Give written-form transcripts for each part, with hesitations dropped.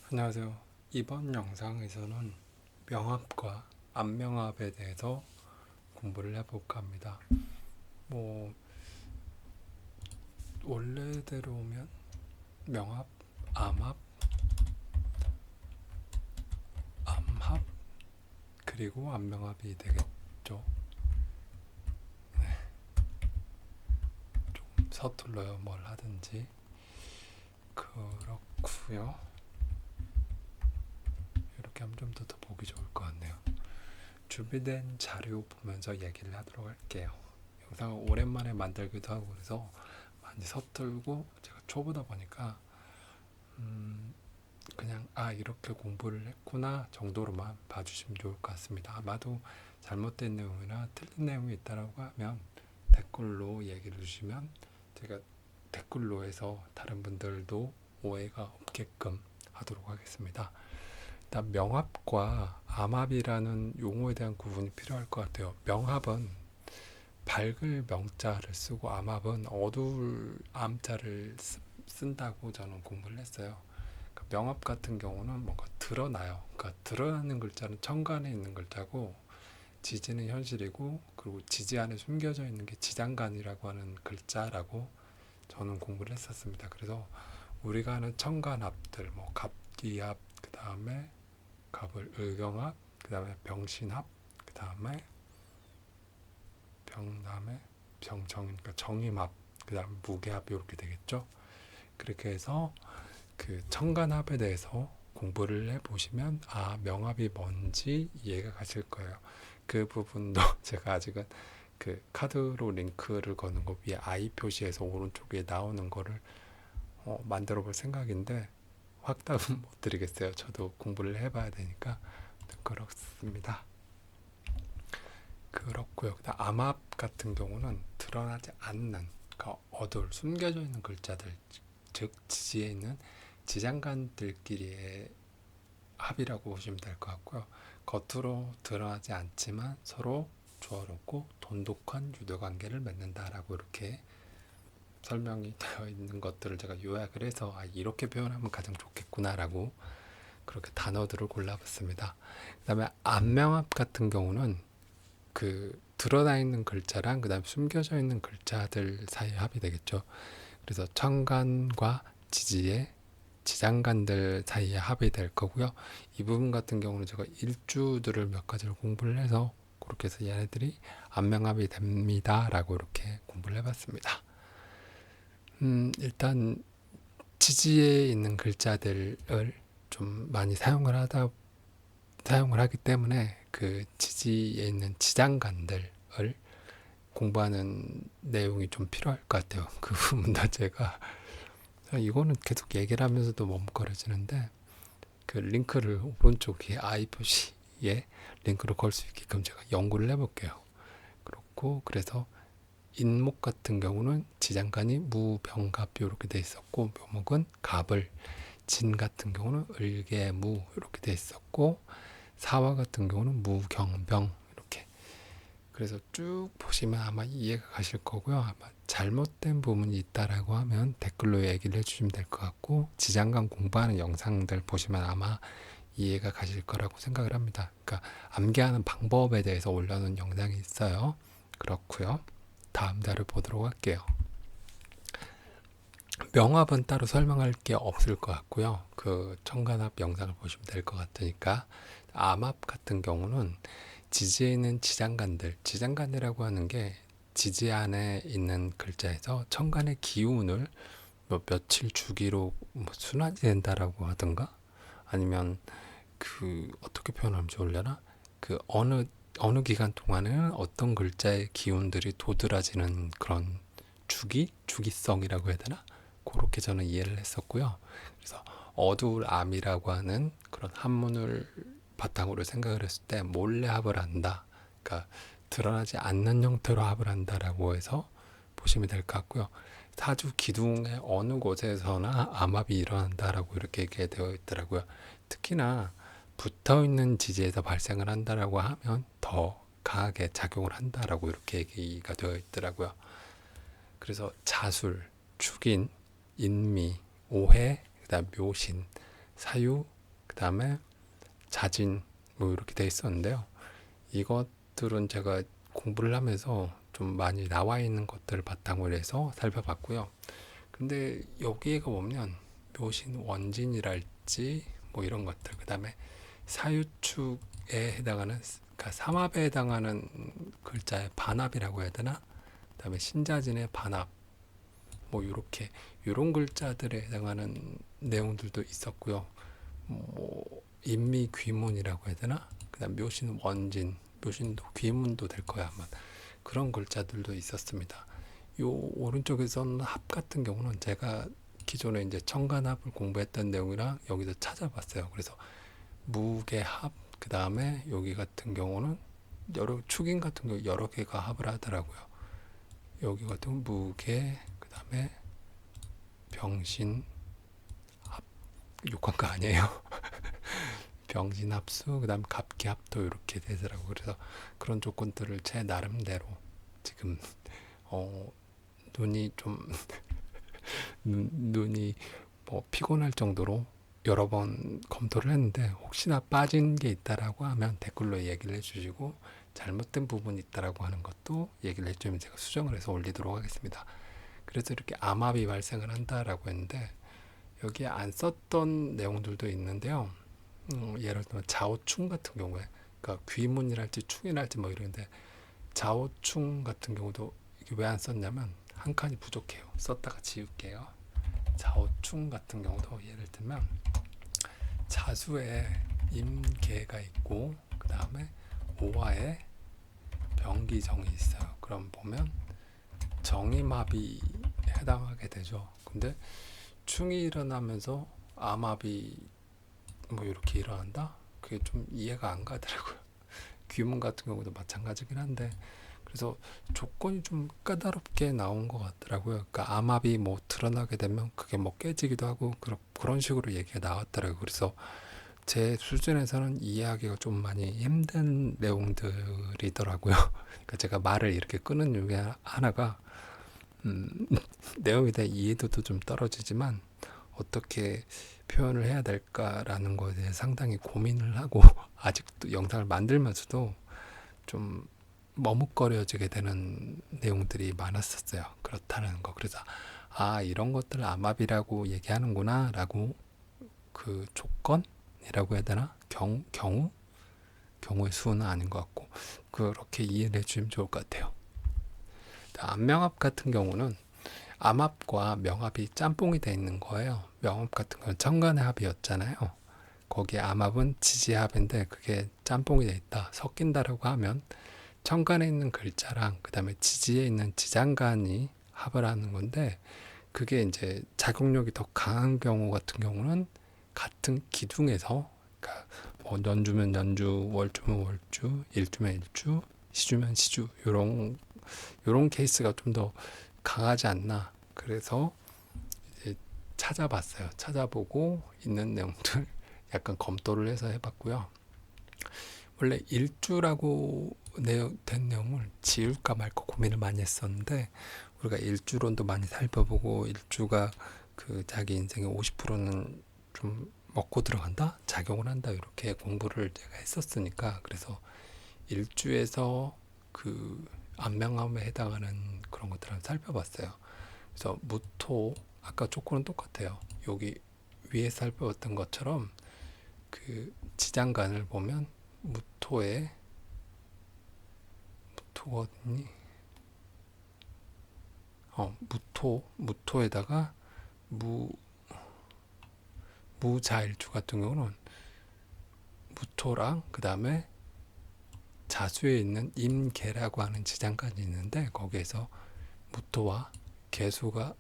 안녕하세요. 이번 영상에서는 명합과 암명합에 대해서 공부를 해볼까 합니다. 뭐 원래대로면 명합, 암합, 암합 그리고 암명합이 되겠죠. 서툴러요. 뭘 하든지. 그렇고요. 이렇게 하면 좀 더 보기 좋을 것 같네요. 준비된 자료 보면서 얘기를 하도록 할게요. 영상을 오랜만에 만들기도 하고 그래서 많이 서툴고 제가 초보다 보니까 그냥 이렇게 공부를 했구나 정도로만 봐주시면 좋을 것 같습니다. 아마도 잘못된 내용이나 틀린 내용이 있다라고 하면 댓글로 얘기를 주시면 제가 댓글로 해서 다른 분들도 오해가 없게끔 하도록 하겠습니다. 일단 명합과 암합이라는 용어에 대한 구분이 필요할 것 같아요. 명합은 밝을 명자를 쓰고 암합은 어두울 암자를 쓴다고 저는 공부를 했어요. 그러니까 명합 같은 경우는 뭔가 드러나요. 그러니까 드러나는 글자는 천간에 있는 글자고 지지는 현실이고 그리고 지지 안에 숨겨져 있는 게 지장간이라고 하는 글자라고 저는 공부를 했었습니다. 그래서 우리가 아는 천간합들 뭐 갑기합 그 다음에 갑을 을경합 그 다음에 병신합 그 다음에 병정 그러니까 정임합 그 다음에 무게합 이렇게 되겠죠. 그렇게 해서 그 천간합에 대해서 공부를 해보시면 명합이 뭔지 이해가 가실 거예요. 그 부분도 제가 아직은 그 카드로 링크를 거는 거 위에 I 표시해서 오른쪽에 나오는 거를 만들어 볼 생각인데 확답은 못 드리겠어요. 저도 공부를 해봐야 되니까. 그렇습니다. 그렇고요. 그다음 암합 같은 경우는 드러나지 않는 그러니까 어둘 숨겨져 있는 글자들 즉 지지에 있는 지장간들끼리의 합이라고 보시면 될 것 같고요. 겉으로 드러나지 않지만 서로 조화롭고 돈독한 유대관계를 맺는다라고 이렇게 설명이 되어 있는 것들을 제가 요약을 해서 이렇게 표현하면 가장 좋겠구나라고 그렇게 단어들을 골라봤습니다. 그 다음에 암명합 같은 경우는 그 드러나 있는 글자랑 그 다음에 숨겨져 있는 글자들 사이의 합이 되겠죠. 그래서 천간과 지지의 지장간들 사이의 합이 될 거고요. 이 부분 같은 경우는 제가 일주들을 몇 가지를 공부를 해서 그렇게 해서 얘네들이 암명합이 됩니다라고 이렇게 공부를 해봤습니다. 일단 지지에 있는 글자들을 좀 많이 사용을 하기 때문에 그 지지에 있는 지장간들을 공부하는 내용이 좀 필요할 것 같아요. 그 부분도 제가 이거는 계속 얘기를 하면서도 머뭇거려지는데 그 링크를 오른쪽에 I 표시에 링크를 걸 수 있게끔 제가 연구를 해볼게요. 그렇고 그래서 인목 같은 경우는 지장간이 무병갑 이렇게 돼 있었고 묘목은 갑을 진 같은 경우는 을계무 이렇게 돼 있었고 사화 같은 경우는 무경병 이렇게 그래서 쭉 보시면 아마 이해가 가실 거고요. 아마 잘못된 부분이 있다라고 하면 댓글로 얘기를 해주시면 될 것 같고 지장간 공부하는 영상들 보시면 아마 이해가 가실 거라고 생각을 합니다. 그러니까 암기하는 방법에 대해서 올려놓은 영상이 있어요. 그렇고요. 다음 자료 보도록 할게요. 명합은 따로 설명할 게 없을 것 같고요. 그 천간합 영상을 보시면 될 것 같으니까 암합 같은 경우는 지지에 있는 지장간이라고 하는 게 지지 안에 있는 글자에서 천간의 기운을 며칠 주기로 순환이 된다라고 하든가 아니면 그 어떻게 표현하면 좋으려나 그 어느 기간 동안에는 어떤 글자의 기운들이 도드라지는 그런 주기성이라고 해야 되나 그렇게 저는 이해를 했었고요. 그래서 어두울 암이라고 하는 그런 한문을 바탕으로 생각을 했을 때 몰래 합을 한다. 그러니까 드러나지 않는 형태로 합을 한다라고 해서 보시면 될 것 같고요. 사주 기둥의 어느 곳에서나 암합이 일어난다라고 이렇게 얘기되어 있더라고요. 특히나 붙어 있는 지지에서 발생을 한다라고 하면 더 강하게 작용을 한다라고 이렇게 얘기가 되어 있더라고요. 그래서 자술, 축인, 인미, 오해, 그다음 묘신, 사유, 그 다음에 자진 뭐 이렇게 돼 있었는데요. 이것들은 제가 공부를 하면서 좀 많이 나와 있는 것들을 바탕으로 해서 살펴봤고요. 근데 여기에 보면 묘신 원진이랄지 뭐 이런 것들, 그 다음에 사유축에 해당하는, 그러니까 삼합에 해당하는 글자의 반합이라고 해야 되나? 그 다음에 신자진의 반합, 뭐 이렇게 이런 글자들에 해당하는 내용들도 있었고요. 뭐 인미귀문이라고 해야 되나? 그다음 묘신 원진, 묘신도 귀문도 될 거야 아마. 그런 글자들도 있었습니다. 요 오른쪽에서는 합 같은 경우는 제가 기존에 이제 청간합을 공부했던 내용이랑 여기서 찾아봤어요. 그래서 무게합, 그 다음에 여기 같은 경우는 여러 축인 같은 경우 여러 개가 합을 하더라고요. 여기 같은 경우 무게, 그 다음에 병신 합, 육관가 아니에요. 병신합수, 그 다음 갑기합도 이렇게 되더라고요. 그래서 그런 조건들을 제 나름대로 지금 눈이 좀 눈이 뭐 피곤할 정도로 여러 번 검토를 했는데, 혹시나 빠진 게 있다라고 하면 댓글로 얘기를 해주시고, 잘못된 부분이 있다라고 하는 것도 얘기를 해주면 제가 수정을 해서 올리도록 하겠습니다. 그래서 이렇게 암압이 발생을 한다라고 했는데, 여기에 안 썼던 내용들도 있는데요. 예를 들면 좌우충 같은 경우에, 그러니까 귀문이랄지 충이랄지 뭐 이런데, 좌우충 같은 경우도 이게 왜 안 썼냐면 한 칸이 부족해요. 썼다가 지울게요. 좌우충 같은 경우도 예를 들면 자수에 임계가 있고, 그 다음에 오화에 병기정이 있어요. 그럼 보면 정임합이 해당하게 되죠. 근데 충이 일어나면서 암합이 뭐 이렇게 일어난다? 그게 좀 이해가 안 가더라고요. 귀문 같은 경우도 마찬가지긴 한데, 그래서 조건이 좀 까다롭게 나온 것 같더라고요. 그러니까 암압이 뭐 드러나게 되면 그게 뭐 깨지기도 하고 그런 식으로 얘기가 나왔더라고요. 그래서 제 수준에서는 이해하기가 좀 많이 힘든 내용들이더라고요. 그러니까 제가 말을 이렇게 끄는 이유가 하나가 음, 내용에 대한 이해도도 좀 떨어지지만 어떻게 표현을 해야 될까라는 것에 대해 상당히 고민을 하고 아직도 영상을 만들면서도 좀 머뭇거려지게 되는 내용들이 많았었어요. 그렇다는 거. 그래서 이런 것들을 암압이라고 얘기하는구나 라고, 그 조건이라고 해야 되나? 경우의 수는 아닌 것 같고, 그렇게 이해를 해주시면 좋을 것 같아요. 암명합 같은 경우는 암합과 명합이 짬뽕이 돼 있는 거예요. 명합 같은 건 천간의 합이었잖아요. 거기에 암합은 지지합인데 그게 짬뽕이 돼 있다, 섞인다라고 하면 천간에 있는 글자랑 그 다음에 지지에 있는 지장간이 합을 하는 건데, 그게 이제 작용력이 더 강한 경우 같은 경우는 같은 기둥에서, 그러니까 뭐 연주면 연주, 월주면 월주, 일주면 일주, 시주면 시주, 요런 케이스가 좀 더 강하지 않나. 그래서 이제 찾아봤어요. 찾아보고 있는 내용들 약간 검토를 해서 해봤고요. 원래 일주라고 된 내용을 지울까 말까 고민을 많이 했었는데, 우리가 일주론도 많이 살펴보고 일주가 그 자기 인생의 50%는 좀 먹고 들어간다, 작용을 한다, 이렇게 공부를 제가 했었으니까, 그래서 일주에서 그 안명함에 해당하는 그런 것들을 한번 살펴봤어요. 그래서 무토, 아까 조건은 똑같아요. 여기 위에 살펴봤던 것처럼 그 지장간을 보면 무토에, 무토가 어딨니? 무토에다가 무자일주 같은 경우는 무토랑 그 다음에 자수에 있는 임계라고 하는 지장간이 있는데, 거기에서 무토와 개수가,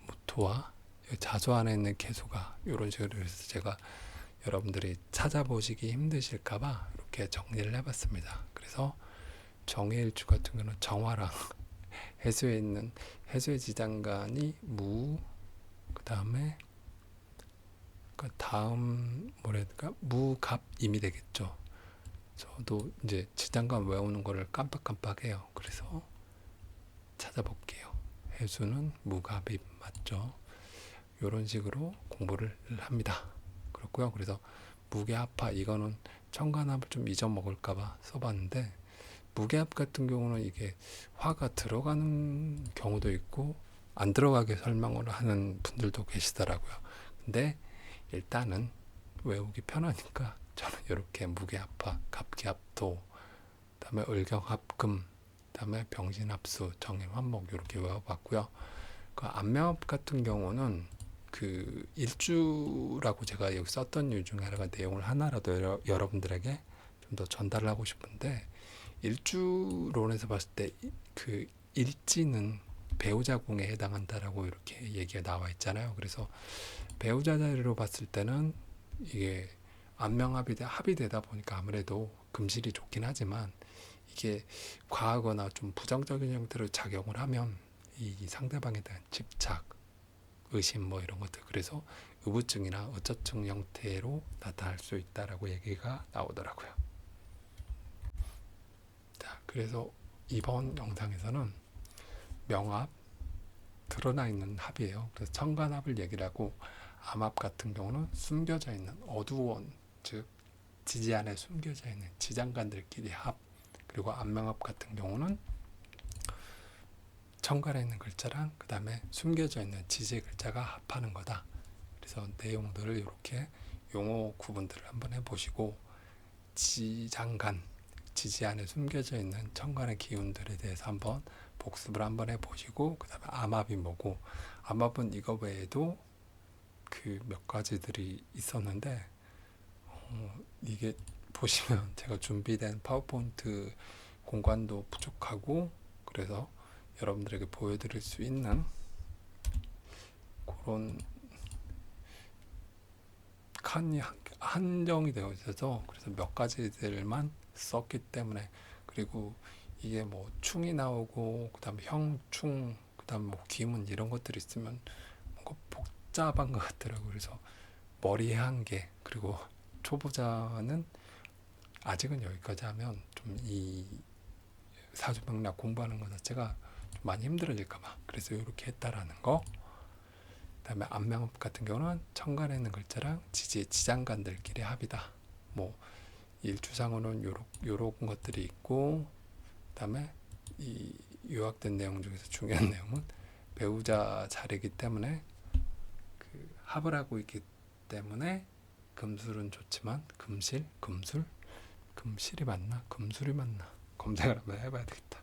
무토와 자수 안에 있는 개수가 이런 식으로 해서 제가 여러분들이 찾아보시기 힘드실까봐 이렇게 정리를 해봤습니다. 그래서 정해일주 같은 경우는 정화랑 해수에 있는 해수의 지장간이 그 다음에 그 다음 뭐라 해야 될까, 무갑임이 되겠죠. 저도 이제 지장간 외우는 거를 깜빡깜빡해요. 그래서 찾아볼게요. 해수는 무갑임 맞죠? 이런 식으로 공부를 합니다. 그렇고요. 그래서 무게합화 이거는 청간합을 좀 잊어먹을까봐 써봤는데, 무게합 같은 경우는 이게 화가 들어가는 경우도 있고 안 들어가게 설명을 하는 분들도 계시더라고요. 근데 일단은 외우기 편하니까 저는 이렇게 무게합화, 갑기합도, 그다음에 을경합금, 그다음에 병신합수, 정임합목 이렇게 외워봤고요. 그 안명합 같은 경우는 그 일주라고 제가 여기 썼던 이유 중에 하나가 내용을 하나라도 여러분들에게 좀 더 전달을 하고 싶은데, 일주론에서 봤을 때 그 일지는 배우자 궁에 해당한다라고 이렇게 얘기가 나와 있잖아요. 그래서 배우자 자리로 봤을 때는 이게 합이 되다 보니까 아무래도 금실이 좋긴 하지만, 이게 과하거나 좀 부정적인 형태로 작용을 하면 이 상대방에 대한 집착, 의심 뭐 이런 것들, 그래서 의부증이나 어쩌증 형태로 나타날 수 있다라고 얘기가 나오더라고요. 자, 그래서 이번 영상에서는 명합, 드러나 있는 합이에요. 그래서 청간합을 얘기를 하고, 암합 같은 경우는 숨겨져 있는 어두운, 즉 지지 안에 숨겨져 있는 지장간들끼리 합, 그리고 안명합 같은 경우는 청간에 있는 글자랑 그 다음에 숨겨져 있는 지지의 글자가 합하는 거다. 그래서 내용들을 이렇게 용어 구분들을 한번 해보시고, 지장간, 지지 안에 숨겨져 있는 청간의 기운들에 대해서 한번 복습을 한번 해보시고, 그 다음에 암합이 뭐고, 암합은 이거 외에도 그 몇 가지들이 있었는데, 이게 보시면 제가 준비된 파워포인트 공간도 부족하고, 그래서 여러분들에게 보여드릴 수 있는 그런 칸이 한정이 되어 있어서, 그래서 몇 가지들만 썼기 때문에, 그리고 이게 뭐 충이 나오고 그다음에 형충, 그다음에 뭐 기문 이런 것들이 있으면 뭔가 복잡한 것 같더라고요. 그래서 머리에 한계, 그리고 초보자는 아직은 여기까지 하면 좀 이 사주명리학 공부하는 것 자체가 좀 많이 힘들어질까봐, 그래서 이렇게 했다라는 거. 그다음에 안명합 같은 경우는 청간에 있는 글자랑 지지의 지장간들끼리 합이다. 뭐 일주상으로는 요런 것들이 있고, 그다음에 이 요약된 내용 중에서 중요한 내용은 배우자 자리이기 때문에 그 합을 하고 있기 때문에 금술은 좋지만 금실이 맞나? 금술이 맞나? 검색을 한번 해봐야 되겠다.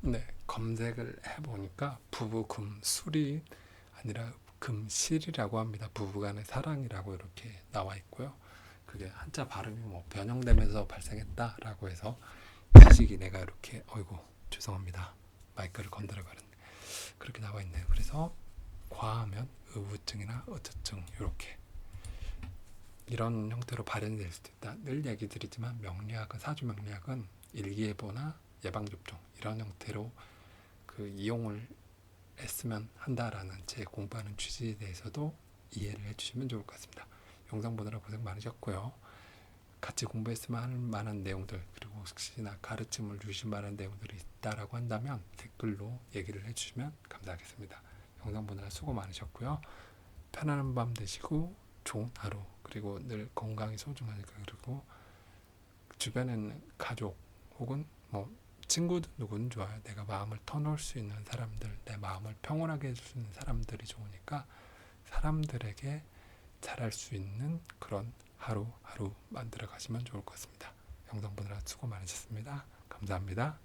네, 검색을 해보니까 부부 금술이 아니라 금실이라고 합니다. 부부간의 사랑이라고 이렇게 나와 있고요. 그게 한자 발음이 뭐 변형되면서 발생했다라고 해서 지식이 내가 이렇게, 어이구 죄송합니다, 마이크를 건드려 버렸네, 그렇게 나와 있네요. 그래서 과하면 의부증이나 어쩌증 이렇게 이런 형태로 발현이 될 수도 있다. 늘 얘기 드리지만 명리학은, 사주 명리학은 일기예보나 예방접종 이런 형태로 그 이용을 했으면 한다라는 제 공부하는 취지에 대해서도 이해를 해주시면 좋을 것 같습니다. 영상 보느라 고생 많으셨고요. 같이 공부했으면 할 만한 내용들, 그리고 혹시나 가르침을 주실 만한 내용들이 있다라고 한다면 댓글로 얘기를 해주시면 감사하겠습니다. 영상 보느라 수고 많으셨고요. 편안한 밤 되시고 좋은 하루, 그리고 늘 건강이 소중하니까, 그리고 주변에 있는 가족 혹은 뭐 친구들 누구는 좋아요. 내가 마음을 터놓을 수 있는 사람들, 내 마음을 평온하게 해줄 수 있는 사람들이 좋으니까 사람들에게 잘할 수 있는 그런 하루하루 만들어 가시면 좋을 것 같습니다. 영상 보느라 수고 많으셨습니다. 감사합니다.